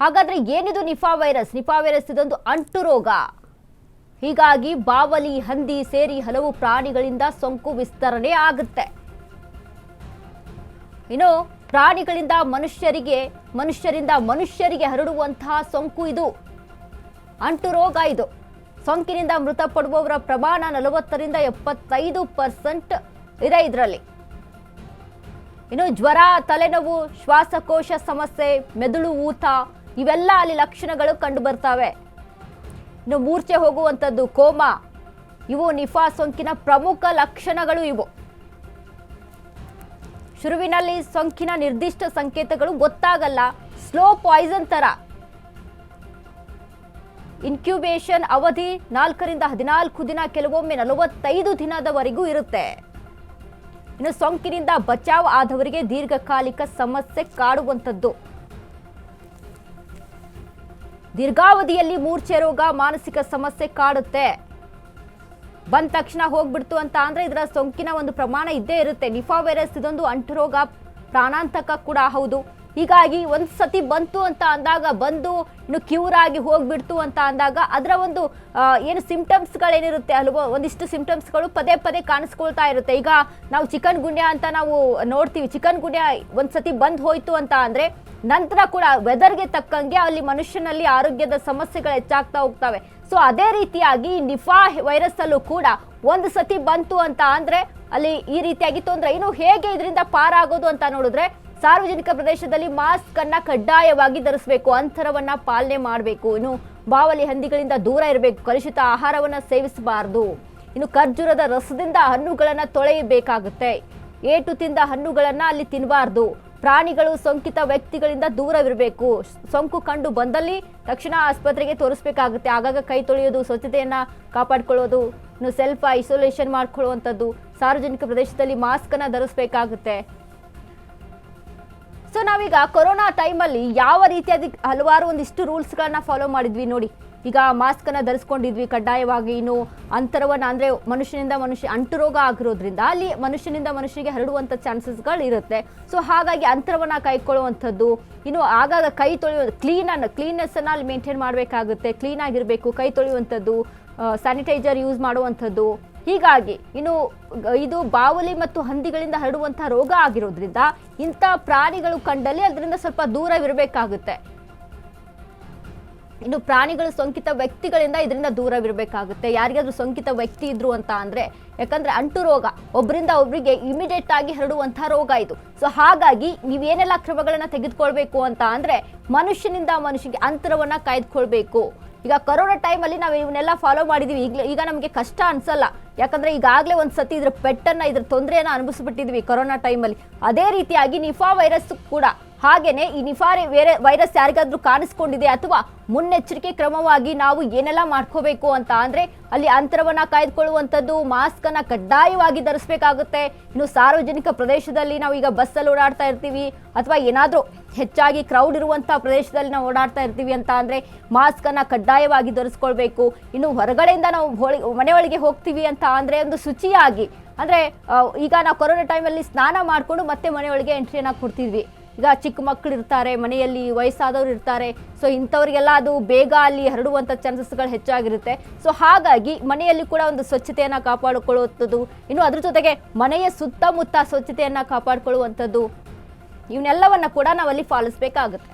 ಹಾಗಾದ್ರೆ ಏನಿದು Nipah virus ಇದೊಂದು ಅಂಟು ರೋಗ. ಹೀಗಾಗಿ ಬಾವಲಿ, ಹಂದಿ ಸೇರಿ ಹಲವು ಪ್ರಾಣಿಗಳಿಂದ ಸೋಂಕು ವಿಸ್ತರಣೆ ಆಗುತ್ತೆ. ಇನ್ನು ಪ್ರಾಣಿಗಳಿಂದ ಮನುಷ್ಯರಿಂದ ಮನುಷ್ಯರಿಗೆ ಹರಡುವಂತಹ ಸೋಂಕು ಇದು, ಅಂಟು ರೋಗ ಇದು. ಸೋಂಕಿನಿಂದ ಮೃತಪಡುವವರ ಪ್ರಮಾಣ 40ರಿಂದ 75% ಇದೆ ಇದರಲ್ಲಿ. ಇನ್ನು ಜ್ವರ, ತಲೆನೋವು, ಶ್ವಾಸಕೋಶ ಸಮಸ್ಯೆ, ಮೆದುಳು ಊತ ಇವೆಲ್ಲ ಅಲ್ಲಿ ಲಕ್ಷಣಗಳು ಕಂಡು ಬರ್ತವೆ. ಇನ್ನು ಮೂರ್ಛೆ ಹೋಗುವಂಥದ್ದು, ಕೋಮಾ, ಇವು ನಿಫಾ ಸೋಂಕಿನ ಪ್ರಮುಖ ಲಕ್ಷಣಗಳು. ಇವು ಶುರುವಿನಲ್ಲಿ ಸೋಂಕಿನ ನಿರ್ದಿಷ್ಟ ಸಂಕೇತಗಳು ಗೊತ್ತಾಗಲ್ಲ, ಸ್ಲೋ ಪಾಯ್ಸನ್ ತರ. ಇನ್ಕ್ಯುಬೇಷನ್ ಅವಧಿ 4ರಿಂದ 14 ದಿನ, ಕೆಲವೊಮ್ಮೆ 45 ದಿನದವರೆಗೂ ಇರುತ್ತೆ. ಇನ್ನು ಸೋಂಕಿನಿಂದ ಬಚಾವ್ ಆದವರಿಗೆ ದೀರ್ಘಕಾಲಿಕ ಸಮಸ್ಯೆ ಕಾಡುವಂಥದ್ದು. ದೀರ್ಘಾವಧಿಯಲ್ಲಿ ಮೂರ್ಛೆ ರೋಗ, ಮಾನಸಿಕ ಸಮಸ್ಯೆ ಕಾಡುತ್ತೆ. ಬಂದ ತಕ್ಷಣ ಹೋಗ್ಬಿಡ್ತು ಅಂತ ಅಂದ್ರೆ ಇದರ ಸೋಂಕಿನ ಒಂದು ಪ್ರಮಾಣ ಇದ್ದೇ ಇರುತ್ತೆ. ನಿಫಾ ವೈರಸ್ ಇದೊಂದು ಅಂಟು ರೋಗ, ಪ್ರಾಣಾಂತಕ ಕೂಡ ಹೌದು. ಹೀಗಾಗಿ ಒಂದು ಸತಿ ಬಂತು ಅಂತ ಅಂದಾಗ, ಬಂದು ಇನ್ನು ಕ್ಯೂರ್ ಆಗಿ ಹೋಗ್ಬಿಡ್ತು ಅಂತ ಅಂದಾಗ ಅದರ ಒಂದು ಏನು ಸಿಂಪ್ಟಮ್ಸ್ಗಳೇನಿರುತ್ತೆ ಅಲ್ವೋ, ಒಂದಿಷ್ಟು ಸಿಂಪ್ಟಮ್ಸ್ಗಳು ಪದೇ ಪದೇ ಕಾಣಿಸ್ಕೊಳ್ತಾ ಇರುತ್ತೆ. ಈಗ ನಾವು ಚಿಕನ್ ಗುನ್ಯಾ ಅಂತ ನಾವು ನೋಡ್ತೀವಿ. ಚಿಕನ್ ಗುನ್ಯಾ ಒಂದ್ಸತಿ ಬಂದ್ ಹೋಯ್ತು ಅಂತ ಅಂದ್ರೆ ನಂತರ ಕೂಡ ವೆದರ್ಗೆ ತಕ್ಕಂಗೆ ಅಲ್ಲಿ ಮನುಷ್ಯನಲ್ಲಿ ಆರೋಗ್ಯದ ಸಮಸ್ಯೆಗಳು ಹೆಚ್ಚಾಗ್ತಾ ಹೋಗ್ತವೆ. ಸೊ ಅದೇ ರೀತಿಯಾಗಿ ನಿಫಾ ವೈರಸ್ ಅಲ್ಲೂ ಕೂಡ ಒಂದು ಸತಿ ಬಂತು ಅಂತ ಅಂದ್ರೆ ಅಲ್ಲಿ ಈ ರೀತಿಯಾಗಿ ತೊಂದರೆ. ಇನ್ನು ಹೇಗೆ ಇದರಿಂದ ಪಾರಾಗೋದು ಅಂತ ನೋಡಿದ್ರೆ, ಸಾರ್ವಜನಿಕ ಪ್ರದೇಶದಲ್ಲಿ ಮಾಸ್ಕ್ ಅನ್ನ ಕಡ್ಡಾಯವಾಗಿ ಧರಿಸಬೇಕು, ಅಂತರವನ್ನ ಪಾಲನೆ ಮಾಡಬೇಕು. ಇನ್ನು ಬಾವಲಿ, ಹಂದಿಗಳಿಂದ ದೂರ ಇರಬೇಕು, ಕಲುಷಿತ ಆಹಾರವನ್ನ ಸೇವಿಸಬಾರದು. ಇನ್ನು ಖರ್ಜೂರದ ರಸದಿಂದ ಹಣ್ಣುಗಳನ್ನ ತೊಳೆಯಬೇಕಾಗುತ್ತೆ, ಏಟು ತಿಂದ ಹಣ್ಣುಗಳನ್ನ ಅಲ್ಲಿ ತಿನ್ನಬಾರ್ದು. ಪ್ರಾಣಿಗಳು ಸೋಂಕಿತ ವ್ಯಕ್ತಿಗಳಿಂದ ದೂರವಿರಬೇಕು. ಸೋಂಕು ಕಂಡು ಬಂದಲ್ಲಿ ತಕ್ಷಣ ಆಸ್ಪತ್ರೆಗೆ ತೋರಿಸಬೇಕಾಗುತ್ತೆ. ಆಗಾಗ ಕೈ ತೊಳೆಯೋದು, ಸ್ವಚ್ಛತೆಯನ್ನ ಕಾಪಾಡಿಕೊಳ್ಳೋದು, ಇನ್ನು ಸೆಲ್ಫ್ ಐಸೋಲೇಷನ್ ಮಾಡ್ಕೊಳ್ಳುವಂಥದ್ದು, ಸಾರ್ವಜನಿಕ ಪ್ರದೇಶದಲ್ಲಿ ಮಾಸ್ಕ್ ಅನ್ನ ಧರಿಸಬೇಕಾಗುತ್ತೆ. ಸೊ ನಾವೀಗ ಕೊರೋನಾ ಟೈಮಲ್ಲಿ ಯಾವ ರೀತಿಯಾದ ಹಲವಾರು ಒಂದಿಷ್ಟು ರೂಲ್ಸ್ಗಳನ್ನ ಫಾಲೋ ಮಾಡಿದ್ವಿ ನೋಡಿ. ಈಗ ಮಾಸ್ಕ್ ಅನ್ನ ಧರಿಸ್ಕೊಂಡಿದ್ವಿ ಕಡ್ಡಾಯವಾಗಿ. ಇನ್ನು ಅಂತರವನ್ನ ಅಂದ್ರೆ ಮನುಷ್ಯನಿಂದ ಮನುಷ್ಯ ಅಂಟು ರೋಗ ಆಗಿರೋದ್ರಿಂದ ಅಲ್ಲಿ ಮನುಷ್ಯನಿಂದ ಮನುಷ್ಯನಿಗೆ ಹರಡುವಂಥ ಚಾನ್ಸಸ್ಗಳು ಇರುತ್ತೆ. ಸೊ ಹಾಗಾಗಿ ಅಂತರವನ್ನ ಕೈಗೊಳ್ಳುವಂಥದ್ದು, ಇನ್ನು ಆಗಾಗ ಕೈ ತೊಳೆಯುವ ಕ್ಲೀನ್ನೆಸ್ ಅನ್ನ ಅಲ್ಲಿ ಮೇಂಟೈನ್ ಮಾಡಬೇಕಾಗುತ್ತೆ. ಕ್ಲೀನ್ ಆಗಿರಬೇಕು, ಕೈ ತೊಳೆಯುವಂಥದ್ದು, ಸ್ಯಾನಿಟೈಸರ್ ಯೂಸ್ ಮಾಡುವಂಥದ್ದು. ಹೀಗಾಗಿ ಇನ್ನು ಇದು ಬಾವಲಿ ಮತ್ತು ಹಂದಿಗಳಿಂದ ಹರಡುವಂತಹ ರೋಗ ಆಗಿರೋದ್ರಿಂದ ಇಂಥ ಪ್ರಾಣಿಗಳು ಕಂಡಲ್ಲಿ ಅದರಿಂದ ಸ್ವಲ್ಪ ದೂರವಿರಬೇಕಾಗುತ್ತೆ. ಇನ್ನು ಪ್ರಾಣಿಗಳು ಸೋಂಕಿತ ವ್ಯಕ್ತಿಗಳಿಂದ ಇದರಿಂದ ದೂರವಿರಬೇಕಾಗುತ್ತೆ. ಯಾರಿಗಾದ್ರೂ ಸೋಂಕಿತ ವ್ಯಕ್ತಿ ಇದ್ರು ಅಂತ ಅಂದ್ರೆ, ಯಾಕಂದ್ರೆ ಅಂಟು ರೋಗ ಒಬ್ಬರಿಂದ ಒಬ್ಬರಿಗೆ ಇಮಿಡಿಯೇಟ್ ಆಗಿ ಹರಡುವಂತಹ ರೋಗ ಇದು. ಸೊ ಹಾಗಾಗಿ ನೀವೇನೆಲ್ಲ ಕ್ರಮಗಳನ್ನ ತೆಗೆದುಕೊಳ್ಬೇಕು ಅಂತ ಅಂದ್ರೆ, ಮನುಷ್ಯನಿಂದ ಮನುಷ್ಯನಿಗೆ ಅಂತರವನ್ನ ಕಾಯ್ದುಕೊಳ್ಬೇಕು. ಈಗ ಕೊರೋನಾ ಟೈಮಲ್ಲಿ ನಾವು ಇವನ್ನೆಲ್ಲ ಫಾಲೋ ಮಾಡಿದೀವಿ. ಈಗ ನಮಗೆ ಕಷ್ಟ ಅನ್ಸಲ್ಲ, ಯಾಕಂದ್ರೆ ಈಗಾಗಲೇ ಒಂದು ಸತಿ ಇದ್ರ ಪೆಟ್ಟನ್ನ, ಇದ್ರ ತೊಂದರೆಯನ್ನ ಅನುಭವಿಸ್ಬಿಟ್ಟಿದ್ವಿ ಕೊರೋನಾ ಟೈಮಲ್ಲಿ. ಅದೇ ರೀತಿಯಾಗಿ ನಿಫಾ ವೈರಸ್ ಕೂಡ ಹಾಗೇನೆ. ಈ ನಿಫಾ ವೈರಸ್ ಯಾರಿಗಾದ್ರೂ ಕಾಣಿಸ್ಕೊಂಡಿದೆ ಅಥವಾ ಮುನ್ನೆಚ್ಚರಿಕೆ ಕ್ರಮವಾಗಿ ನಾವು ಏನೆಲ್ಲ ಮಾಡ್ಕೋಬೇಕು ಅಂತ ಅಂದ್ರೆ, ಅಲ್ಲಿ ಅಂತರವನ್ನ ಕಾಯ್ದುಕೊಳ್ಳುವಂಥದ್ದು, ಮಾಸ್ಕ್ ಅನ್ನ ಕಡ್ಡಾಯವಾಗಿ ಧರಿಸಬೇಕಾಗುತ್ತೆ. ಇನ್ನು ಸಾರ್ವಜನಿಕ ಪ್ರದೇಶದಲ್ಲಿ ನಾವು ಈಗ ಬಸ್ಸಲ್ಲಿ ಓಡಾಡ್ತಾ ಇರ್ತೀವಿ ಅಥವಾ ಏನಾದ್ರೂ ಹೆಚ್ಚಾಗಿ ಕ್ರೌಡ್ ಇರುವಂತ ಪ್ರದೇಶದಲ್ಲಿ ನಾವು ಓಡಾಡ್ತಾ ಇರ್ತೀವಿ ಅಂತ ಅಂದ್ರೆ ಮಾಸ್ಕ್ ಅನ್ನ ಕಡ್ಡಾಯವಾಗಿ ಧರಿಸ್ಕೊಳ್ಬೇಕು. ಇನ್ನು ಹೊರಗಡೆಯಿಂದ ನಾವು ಮನೆ ಒಳಗೆ ಹೋಗ್ತೀವಿ ಅಂತ ಅಂದ್ರೆ ಒಂದು ಶುಚಿಯಾಗಿ, ಅಂದ್ರೆ ಈಗ ನಾವು ಕೊರೋನಾ ಟೈಮಲ್ಲಿ ಸ್ನಾನ ಮಾಡ್ಕೊಂಡು ಮತ್ತೆ ಮನೆಯೊಳಗೆ ಎಂಟ್ರಿಯನ್ನ ಕೊಡ್ತಿದ್ವಿ. ಈಗ ಚಿಕ್ಕ ಮಕ್ಕಳು ಇರ್ತಾರೆ ಮನೆಯಲ್ಲಿ, ವಯಸ್ಸಾದವರು ಇರ್ತಾರೆ. ಸೊ ಇಂಥವ್ರಿಗೆಲ್ಲ ಅದು ಬೇಗ ಅಲ್ಲಿ ಹರಡುವಂಥ ಚಾನ್ಸಸ್ಗಳು ಹೆಚ್ಚಾಗಿರುತ್ತೆ. ಸೊ ಹಾಗಾಗಿ ಮನೆಯಲ್ಲಿ ಕೂಡ ಒಂದು ಸ್ವಚ್ಛತೆಯನ್ನು ಕಾಪಾಡಿಕೊಳ್ಳುವಂಥದ್ದು, ಇನ್ನು ಅದ್ರ ಜೊತೆಗೆ ಮನೆಯ ಸುತ್ತಮುತ್ತ ಸ್ವಚ್ಛತೆಯನ್ನು ಕಾಪಾಡಿಕೊಳ್ಳುವಂಥದ್ದು, ಇವನ್ನೆಲ್ಲವನ್ನ ಕೂಡ ನಾವಲ್ಲಿ ಪಾಲಿಸಬೇಕಾಗುತ್ತೆ.